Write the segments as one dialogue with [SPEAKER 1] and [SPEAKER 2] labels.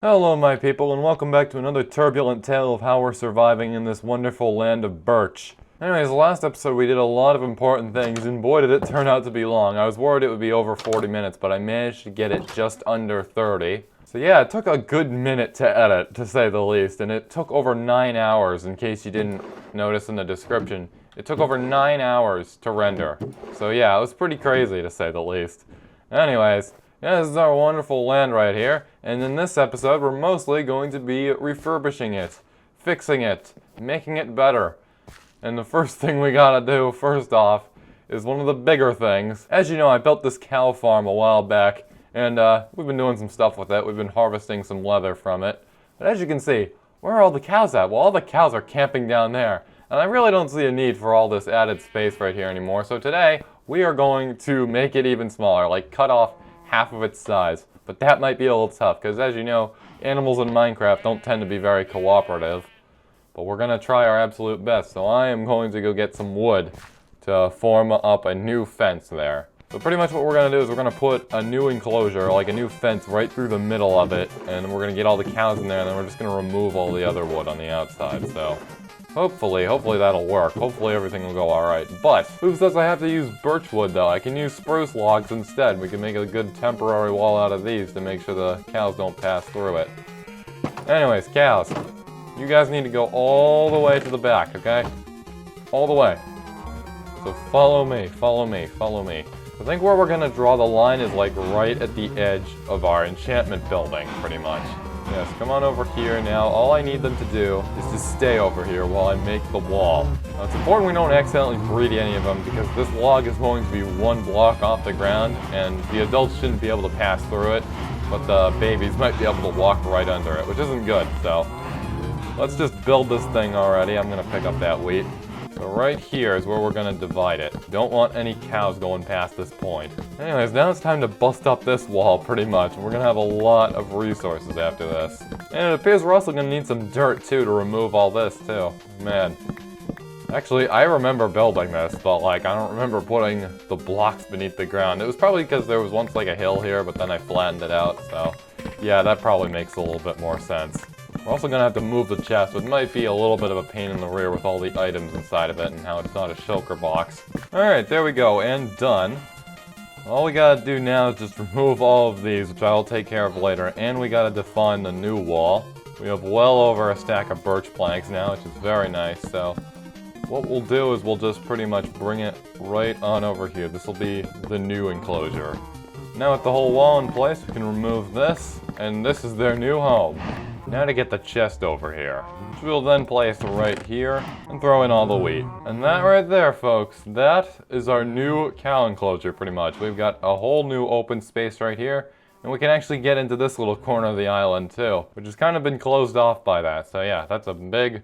[SPEAKER 1] Hello my people, and welcome back to another turbulent tale of how we're surviving in this wonderful land of Birch. Anyways, last episode we did a lot of important things, and boy did it turn out to be long. I was worried it would be over 40 minutes, but I managed to get it just under 30. So yeah, it took a good minute to edit, to say the least, and it took over 9 hours, in case you didn't notice in the description. It took over 9 hours to render. So yeah, it was pretty crazy, to say the least. Anyways, yeah, this is our wonderful land right here, and in this episode we're mostly going to be refurbishing it, fixing it, making it better. And the first thing we gotta do, first off, is one of the bigger things. As you know, I built this cow farm a while back, and we've been doing some stuff with it. We've been harvesting some leather from it. But as you can see, where are all the cows at? Well, all the cows are camping down there. And I really don't see a need for all this added space right here anymore. So today, we are going to make it even smaller, like cut off half of its size. But that might be a little tough, because as you know, animals in Minecraft don't tend to be very cooperative. But we're going to try our absolute best, so I am going to go get some wood to form up a new fence there. So pretty much what we're going to do is we're going to put a new enclosure, like a new fence right through the middle of it, and we're going to get all the cows in there, and then we're just going to remove all the other wood on the outside, so hopefully that'll work. Hopefully everything will go alright. But who says I have to use birch wood though? I can use spruce logs instead. We can make a good temporary wall out of these to make sure the cows don't pass through it. Anyways, cows, you guys need to go all the way to the back, okay? All the way. So follow me, follow me, follow me. I think where we're gonna draw the line is like right at the edge of our enchantment building, pretty much. Yes, come on over here now. All I need them to do is to stay over here while I make the wall. Now, it's important we don't accidentally breed any of them because this log is going to be one block off the ground and the adults shouldn't be able to pass through it, but the babies might be able to walk right under it, which isn't good, so let's just build this thing already. I'm gonna pick up that wheat. So right here is where we're gonna divide it. Don't want any cows going past this point. Anyways, now it's time to bust up this wall pretty much. We're gonna have a lot of resources after this. And it appears we're also gonna need some dirt too to remove all this too. Man. Actually, I remember building this, but like I don't remember putting the blocks beneath the ground. It was probably because there was once like a hill here, but then I flattened it out, so yeah, that probably makes a little bit more sense. We're also going to have to move the chest, which might be a little bit of a pain in the rear with all the items inside of it and how it's not a shulker box. Alright, there we go, and done. All we gotta do now is just remove all of these, which I'll take care of later, and we gotta define the new wall. We have well over a stack of birch planks now, which is very nice, so what we'll do is we'll just pretty much bring it right on over here. This will be the new enclosure. Now with the whole wall in place, we can remove this, and this is their new home. Now to get the chest over here, which we'll then place right here and throw in all the wheat. And that right there, folks, that is our new cow enclosure pretty much. We've got a whole new open space right here, and we can actually get into this little corner of the island too, which has kind of been closed off by that. So yeah, that's a big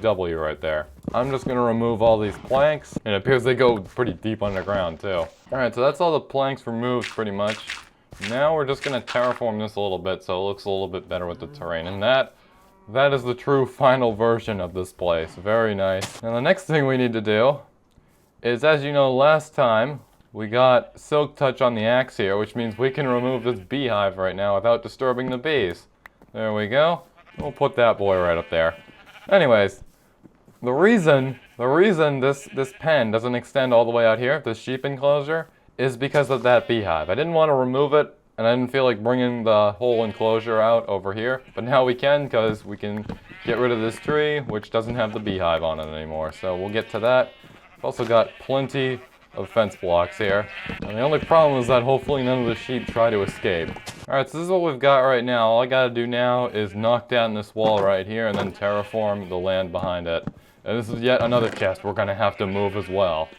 [SPEAKER 1] W right there. I'm just gonna remove all these planks, and it appears they go pretty deep underground too. Alright, so that's all the planks removed pretty much. Now we're just going to terraform this a little bit so it looks a little bit better with the terrain. And that is the true final version of this place. Very nice. Now the next thing we need to do is, as you know, last time we got silk touch on the axe here, which means we can remove this beehive right now without disturbing the bees. There we go. We'll put that boy right up there. Anyways, the reason this pen doesn't extend all the way out here, this sheep enclosure, is because of that beehive. I didn't want to remove it, and I didn't feel like bringing the whole enclosure out over here, but now we can, because we can get rid of this tree, which doesn't have the beehive on it anymore, so we'll get to that. I've also got plenty of fence blocks here, and the only problem is that hopefully none of the sheep try to escape. Alright, so this is what we've got right now. All I gotta do now is knock down this wall right here, and then terraform the land behind it. And this is yet another chest we're gonna have to move as well.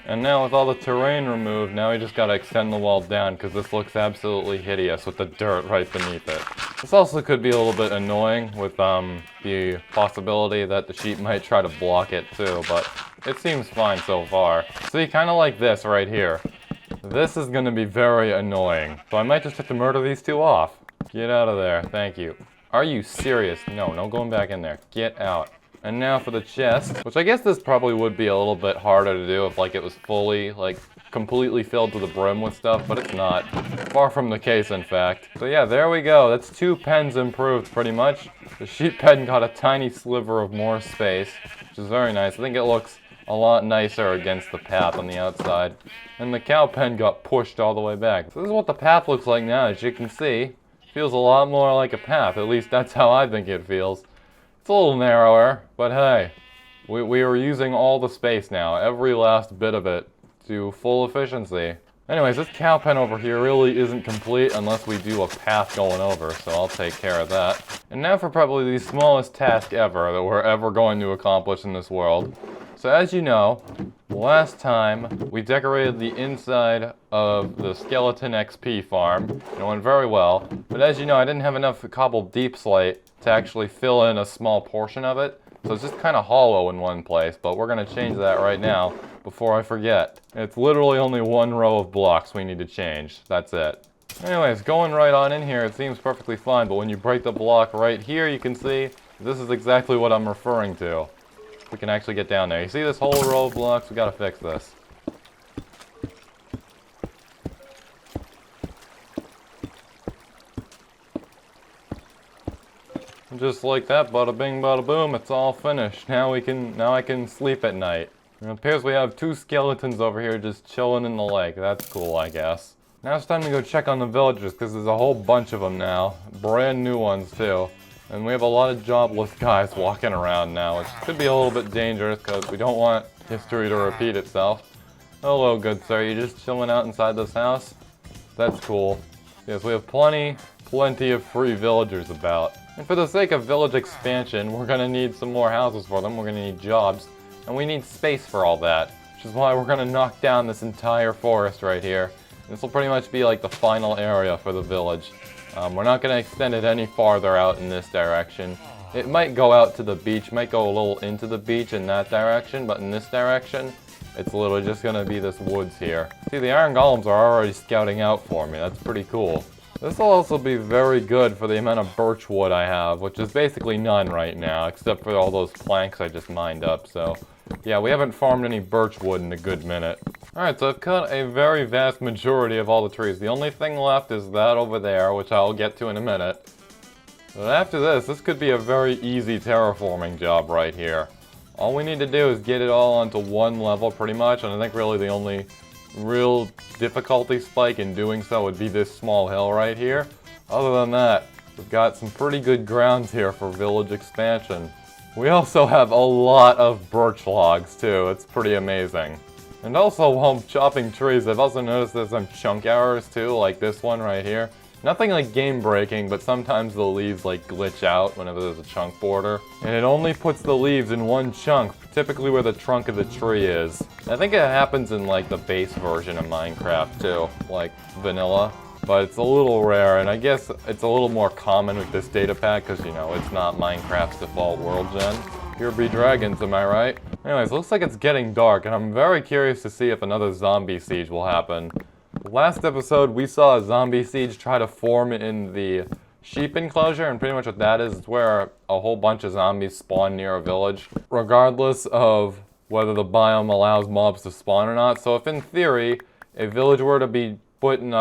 [SPEAKER 1] And now with all the terrain removed, now we just gotta extend the wall down because this looks absolutely hideous with the dirt right beneath it. This also could be a little bit annoying with the possibility that the sheep might try to block it too, but it seems fine so far. See, kind of like this right here. This is gonna be very annoying, so I might just have to murder these two off. Get out of there, thank you. Are you serious? No going back in there. Get out. And now for the chest, which I guess this probably would be a little bit harder to do if like it was fully like completely filled to the brim with stuff, but it's not. Far from the case, in fact. So yeah, there we go. That's 2 pens improved, pretty much. The sheep pen got a tiny sliver of more space, which is very nice. I think it looks a lot nicer against the path on the outside. And the cow pen got pushed all the way back. So this is what the path looks like now. As you can see, it feels a lot more like a path. At least that's how I think it feels. It's a little narrower, but hey, we are using all the space now, every last bit of it, to full efficiency. Anyways, this cow pen over here really isn't complete unless we do a path going over, so I'll take care of that. And now for probably the smallest task ever that we're ever going to accomplish in this world. So as you know, last time we decorated the inside of the Skeleton XP farm, and it went very well. But as you know, I didn't have enough cobbled deep slate to actually fill in a small portion of it. So it's just kind of hollow in one place, but we're going to change that right now before I forget. It's literally only 1 row of blocks we need to change. That's it. Anyways, going right on in here, it seems perfectly fine, but when you break the block right here, you can see this is exactly what I'm referring to. We can actually get down there. You see this whole row of blocks? We gotta fix this. And just like that, bada bing, bada boom, it's all finished. Now I can sleep at night. And it appears we have 2 skeletons over here just chilling in the lake. That's cool, I guess. Now it's time to go check on the villagers, because there's a whole bunch of them now. Brand new ones, too. And we have a lot of jobless guys walking around now, which could be a little bit dangerous because we don't want history to repeat itself. Hello, good sir. You just chilling out inside this house? That's cool. Yes, we have plenty of free villagers about. And for the sake of village expansion, we're going to need some more houses for them. We're going to need jobs. And we need space for all that, which is why we're going to knock down this entire forest right here. This will pretty much be like the final area for the village. We're not going to extend it any farther out in this direction. It might go out to the beach, might go a little into the beach in that direction, but in this direction, it's literally just going to be this woods here. See, the iron golems are already scouting out for me. That's pretty cool. This will also be very good for the amount of birch wood I have, which is basically none right now, except for all those planks I just mined up, so yeah, we haven't farmed any birch wood in a good minute. Alright, so I've cut a very vast majority of all the trees. The only thing left is that over there, which I'll get to in a minute. But after this could be a very easy terraforming job right here. All we need to do is get it all onto one level pretty much, and I think really the only real difficulty spike in doing so would be this small hill right here. Other than that, we've got some pretty good grounds here for village expansion. We also have a lot of birch logs too, it's pretty amazing. And also while I'm chopping trees, I've also noticed there's some chunk errors too, like this one right here. Nothing like game breaking, but sometimes the leaves like glitch out whenever there's a chunk border. And it only puts the leaves in one chunk, typically where the trunk of the tree is. I think it happens in like the base version of Minecraft too, like vanilla. But it's a little rare, and I guess it's a little more common with this data pack because, you know, it's not Minecraft's default world gen. Here be dragons, am I right? Anyways, looks like it's getting dark, and I'm very curious to see if another zombie siege will happen. Last episode, we saw a zombie siege try to form in the sheep enclosure, and pretty much what that is where a whole bunch of zombies spawn near a village, regardless of whether the biome allows mobs to spawn or not. So if in theory, a village were to be put in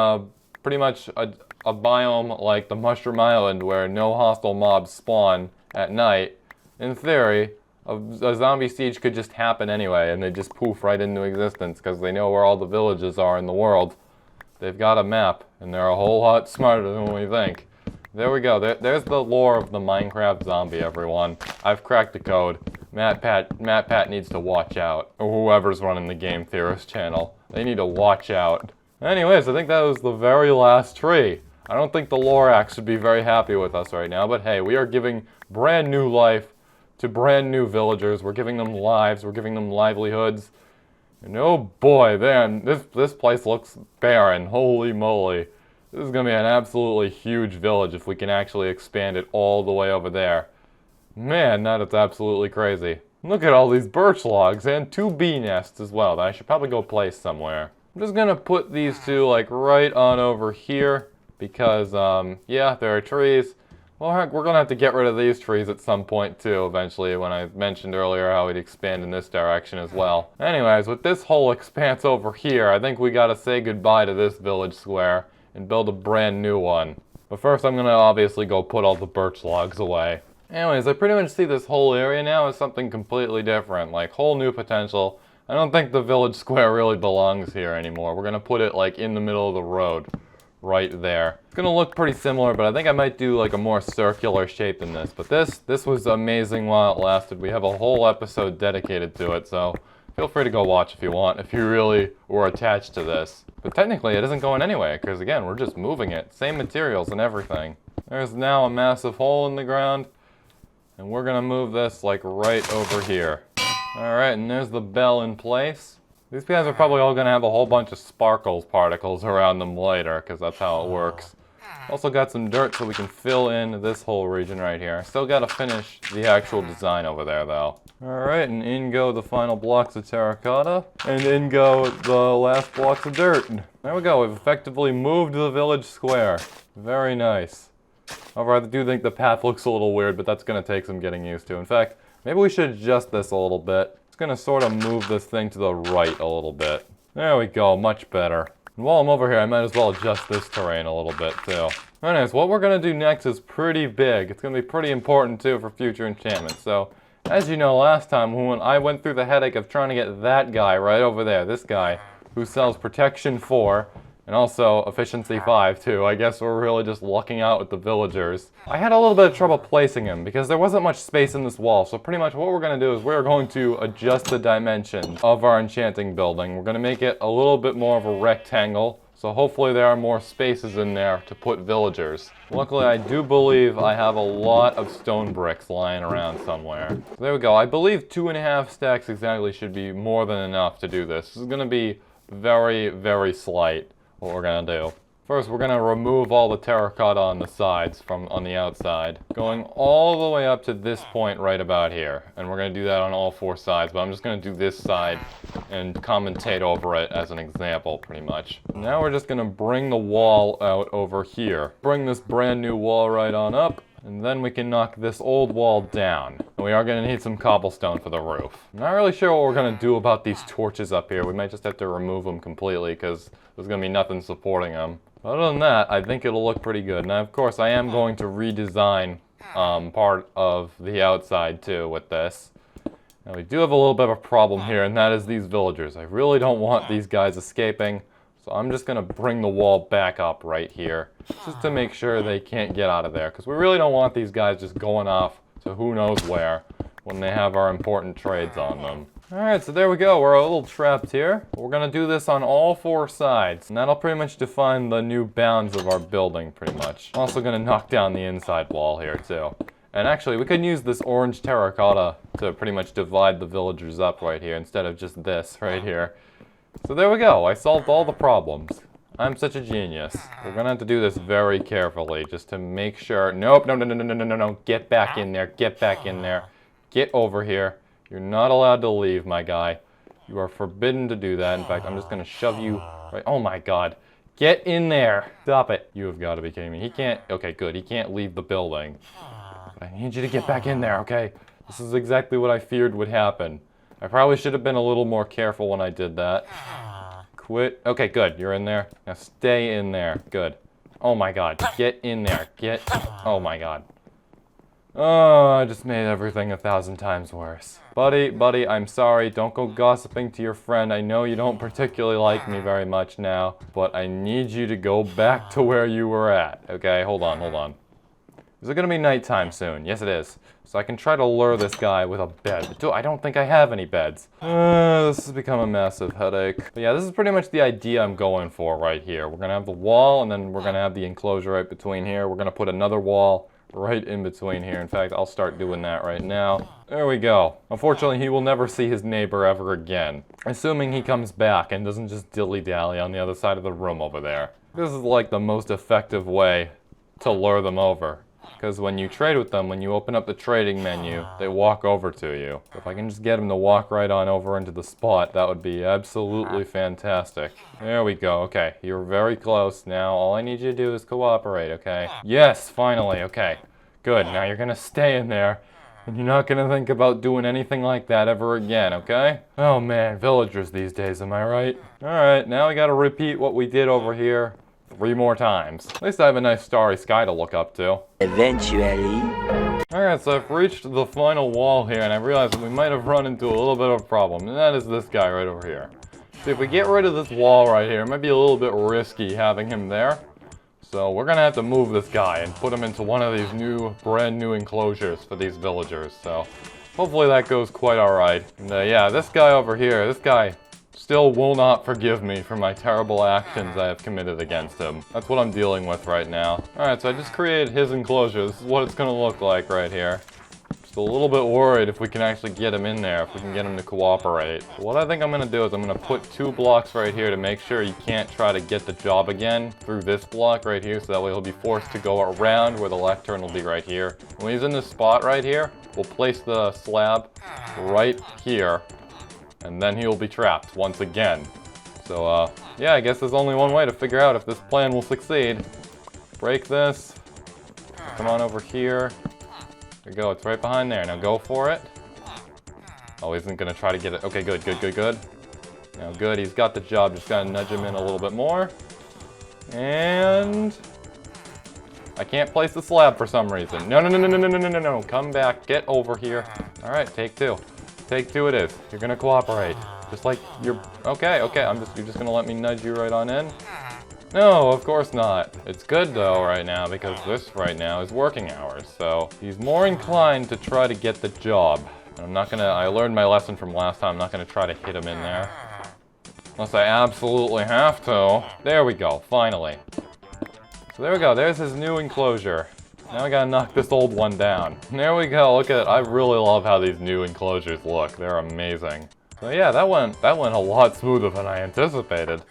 [SPEAKER 1] pretty much a biome like the Mushroom Island where no hostile mobs spawn at night, in theory, a zombie siege could just happen anyway, and they just poof right into existence because they know where all the villages are in the world. They've got a map, and they're a whole lot smarter than we think. There we go. There's the lore of the Minecraft zombie, everyone. I've cracked the code. Matt Pat needs to watch out, or whoever's running the Game Theorist channel. They need to watch out. Anyways, I think that was the very last tree. I don't think the Lorax should be very happy with us right now, but hey, we are giving brand new life to brand new villagers. We're giving them lives, we're giving them livelihoods. And oh boy, man, this place looks barren. Holy moly. This is going to be an absolutely huge village if we can actually expand it all the way over there. Man, that is absolutely crazy. Look at all these birch logs and 2 bee nests as well that I should probably go place somewhere. I'm just going to put these 2 like right on over here because, yeah, there are trees. Well, heck, we're gonna have to get rid of these trees at some point too, eventually, when I mentioned earlier how we'd expand in this direction as well. Anyways, with this whole expanse over here, I think we gotta say goodbye to this village square and build a brand new one. But first, I'm gonna obviously go put all the birch logs away. Anyways, I pretty much see this whole area now as something completely different, like whole new potential. I don't think the village square really belongs here anymore. We're gonna put it like in the middle of the road. Right there. It's gonna look pretty similar, but I think I might do like a more circular shape than this. But this was amazing while it lasted. We have a whole episode dedicated to it, so feel free to go watch if you want, if you really were attached to this. But technically it isn't going anywhere, because again, we're just moving it. Same materials and everything. There's now a massive hole in the ground, and we're gonna move this like right over here. Alright, and there's the bell in place. These guys are probably all going to have a whole bunch of sparkles particles around them later, because that's how it works. Also got some dirt so we can fill in this whole region right here. Still got to finish the actual design over there, though. Alright, and in go the final blocks of terracotta, and in go the last blocks of dirt. There we go, we've effectively moved the village square. Very nice. However, I do think the path looks a little weird, but that's going to take some getting used to. In fact, maybe we should adjust this a little bit. Gonna sort of move this thing to the right a little bit. There we go, much better. And while I'm over here, I might as well adjust this terrain a little bit too. Anyways, what we're gonna do next is pretty big. It's gonna be pretty important too for future enchantments. So, as you know, last time when I went through the headache of trying to get that guy right over there, this guy, who sells protection 4, and also efficiency 5 too. I guess we're really just lucking out with the villagers. I had a little bit of trouble placing him because there wasn't much space in this wall. So pretty much what we're going to do is we're going to adjust the dimensions of our enchanting building. We're going to make it a little bit more of a rectangle. So hopefully there are more spaces in there to put villagers. Luckily I do believe I have a lot of stone bricks lying around somewhere. So there we go. I believe 2.5 stacks exactly should be more than enough to do this. This is going to be very, very slight. What we're gonna do. First, we're gonna remove all the terracotta on the sides on the outside, going all the way up to this point right about here. And we're gonna do that on all 4 sides, but I'm just gonna do this side and commentate over it as an example, pretty much. Now we're just gonna bring the wall out over here. Bring this brand new wall right on up, and then we can knock this old wall down. And we are gonna need some cobblestone for the roof. I'm not really sure what we're gonna do about these torches up here. We might just have to remove them completely, because there's gonna be nothing supporting them. Other than that, I think it'll look pretty good. Now, of course, I am going to redesign part of the outside too with this. Now, we do have a little bit of a problem here, and that is these villagers. I really don't want these guys escaping, so I'm just gonna bring the wall back up right here, just to make sure they can't get out of there, because we really don't want these guys just going off to who knows where when they have our important trades on them. Alright, so there we go. We're a little trapped here. We're going to do this on all 4 sides, and that'll pretty much define the new bounds of our building, pretty much. Also going to knock down the inside wall here, too. And actually, we could use this orange terracotta to pretty much divide the villagers up right here, instead of just this right here. So there we go. I solved all the problems. I'm such a genius. We're going to have to do this very carefully, just to make sure... Nope, no. Get back in there. Get back in there. Get over here. You're not allowed to leave, my guy. You are forbidden to do that. In fact, I'm just going to shove you right... Oh my god. Get in there. Stop it. You have got to be kidding me. He can't... Okay, good. He can't leave the building. But I need you to get back in there, okay? This is exactly what I feared would happen. I probably should have been a little more careful when I did that. Quit. Okay, good. You're in there. Now stay in there. Good. Oh my god. Get in there. Get... Oh my god. Oh, I just made everything 1,000 times worse. Buddy, I'm sorry. Don't go gossiping to your friend. I know you don't particularly like me very much now, but I need you to go back to where you were at. Okay, hold on. Is it gonna be nighttime soon? Yes, it is. So I can try to lure this guy with a bed. But I don't think I have any beds. This has become a massive headache. But yeah, this is pretty much the idea I'm going for right here. We're gonna have the wall, and then we're gonna have the enclosure right between here. We're gonna put another wall right in between here. In fact, I'll start doing that right now. There we go. Unfortunately, he will never see his neighbor ever again. Assuming he comes back and doesn't just dilly-dally on the other side of the room over there. This is like the most effective way to lure them over. Because when you trade with them, when you open up the trading menu, they walk over to you. If I can just get him to walk right on over into the spot, that would be absolutely fantastic. There we go. Okay, you're very close now. All I need you to do is cooperate, okay? Yes, finally, okay. Good, now you're gonna stay in there. And you're not gonna think about doing anything like that ever again, okay? Oh man, villagers these days, am I right? Alright, now we gotta repeat what we did over here 3 more times. At least I have a nice starry sky to look up to.
[SPEAKER 2] Eventually.
[SPEAKER 1] Alright, so I've reached the final wall here, and I realized that we might have run into a little bit of a problem, and that is this guy right over here. See, if we get rid of this wall right here, it might be a little bit risky having him there. So we're gonna have to move this guy and put him into one of these brand new enclosures for these villagers. So hopefully that goes quite alright. And yeah, this guy over here, this guy still will not forgive me for my terrible actions I have committed against him. That's what I'm dealing with right now. Alright, so I just created his enclosure. This is what it's gonna look like right here. Just a little bit worried if we can actually get him in there, if we can get him to cooperate. So what I think I'm gonna do is I'm gonna put 2 blocks right here to make sure he can't try to get the job again through this block right here, so that way he'll be forced to go around where the lectern will be right here. When he's in this spot right here, we'll place the slab right here, and then he'll be trapped once again. So yeah, I guess there's only one way to figure out if this plan will succeed. Break this, come on over here. There you go, it's right behind there. Now go for it. Oh, he isn't gonna try to get it. Okay, good, good, good, good. Now good, he's got the job. Just gotta nudge him in a little bit more. And I can't place the slab for some reason. No, no, no, no, no, no, no, no, no, no. Come back, get over here. All right, take 2. Take 2 it is. You're gonna cooperate. Just like you're, okay, you're just gonna let me nudge you right on in? No, of course not. It's good though right now because this right now is working hours, so he's more inclined to try to get the job. I'm not gonna, I learned my lesson from last time, I'm not gonna try to hit him in there. Unless I absolutely have to. There we go, finally. So there we go, there's his new enclosure. Now I gotta knock this old one down. There we go, look at it. I really love how these new enclosures look. They're amazing. So yeah, that went a lot smoother than I anticipated.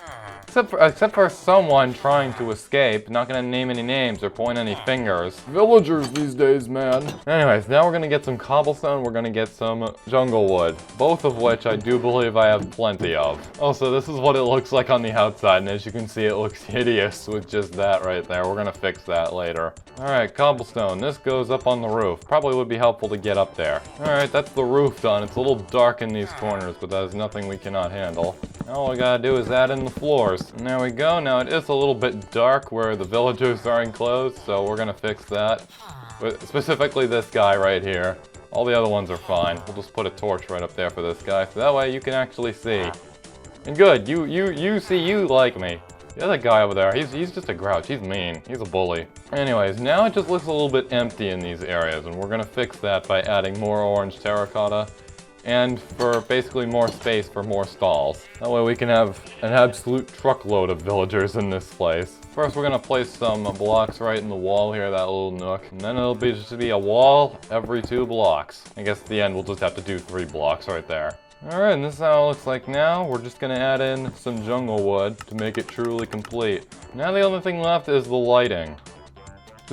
[SPEAKER 1] Except for someone trying to escape. Not gonna name any names or point any fingers. Villagers these days, man. Anyways, now we're gonna get some cobblestone, we're gonna get some jungle wood. Both of which I do believe I have plenty of. Also, this is what it looks like on the outside, and as you can see, it looks hideous with just that right there. We're gonna fix that later. Alright, cobblestone. This goes up on the roof. Probably would be helpful to get up there. Alright, that's the roof done. It's a little dark in these corners, but that is nothing we cannot handle. Now all we gotta do is add in the floors. And there we go. Now it is a little bit dark where the villagers are enclosed, so we're gonna fix that. But specifically this guy right here. All the other ones are fine. We'll just put a torch right up there for this guy, so that way you can actually see. And good, you see, you like me. The other guy over there, he's just a grouch. He's mean. He's a bully. Anyways, now it just looks a little bit empty in these areas, and we're gonna fix that by adding more orange terracotta. And for basically more space for more stalls. That way we can have an absolute truckload of villagers in this place. First we're gonna place some blocks right in the wall here, that little nook. And then it'll be just be a wall every 2 blocks. I guess at the end we'll just have to do 3 blocks right there. Alright, and this is how it looks like now. We're just gonna add in some jungle wood to make it truly complete. Now the only thing left is the lighting.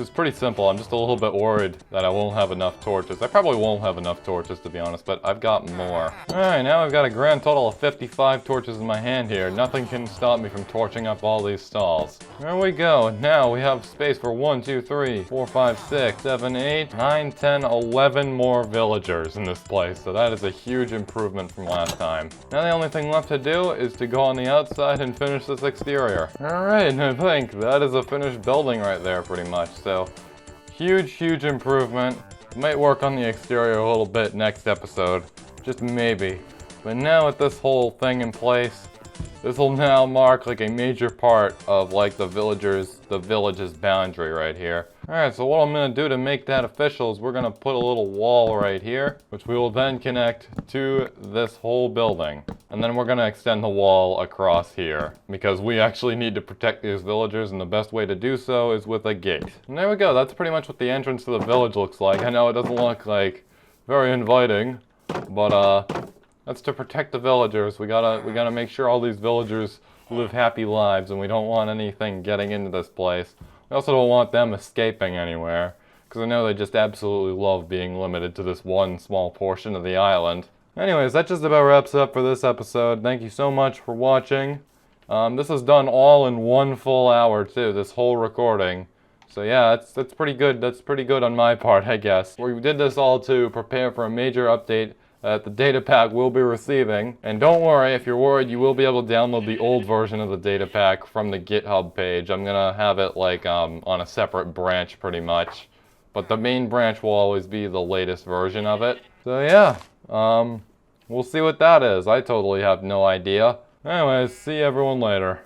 [SPEAKER 1] It's pretty simple. I'm just a little bit worried that I won't have enough torches. I probably won't have enough torches, to be honest, but I've got more. Alright, now I've got a grand total of 55 torches in my hand here. Nothing can stop me from torching up all these stalls. There we go. Now we have space for 1, 2, 3, 4, 5, 6, 7, 8, 9, 10, 11 more villagers in this place. So that is a huge improvement from last time. Now the only thing left to do is to go on the outside and finish this exterior. Alright, and I think that is a finished building right there pretty much. So, huge improvement. Might work on the exterior a little bit next episode, just maybe. But now with this whole thing in place, this will now mark like a major part of like the village's boundary right here. Alright, so what I'm gonna do to make that official is we're gonna put a little wall right here, which we will then connect to this whole building. And then we're gonna extend the wall across here, because we actually need to protect these villagers, and the best way to do so is with a gate. And there we go, that's pretty much what the entrance to the village looks like. I know it doesn't look like very inviting, but that's to protect the villagers. We gotta make sure all these villagers live happy lives, and we don't want anything getting into this place. We also don't want them escaping anywhere, because I know they just absolutely love being limited to this one small portion of the island. Anyways, that just about wraps up for this episode. Thank you so much for watching. This is done all in 1 full hour too, this whole recording. So yeah, that's pretty good. That's pretty good on my part, I guess. We did this all to prepare for a major update that the Datapack will be receiving. And don't worry, if you're worried, you will be able to download the old version of the Datapack from the GitHub page. I'm gonna have it like on a separate branch pretty much. But the main branch will always be the latest version of it. So yeah, we'll see what that is. I totally have no idea. Anyways, see everyone later.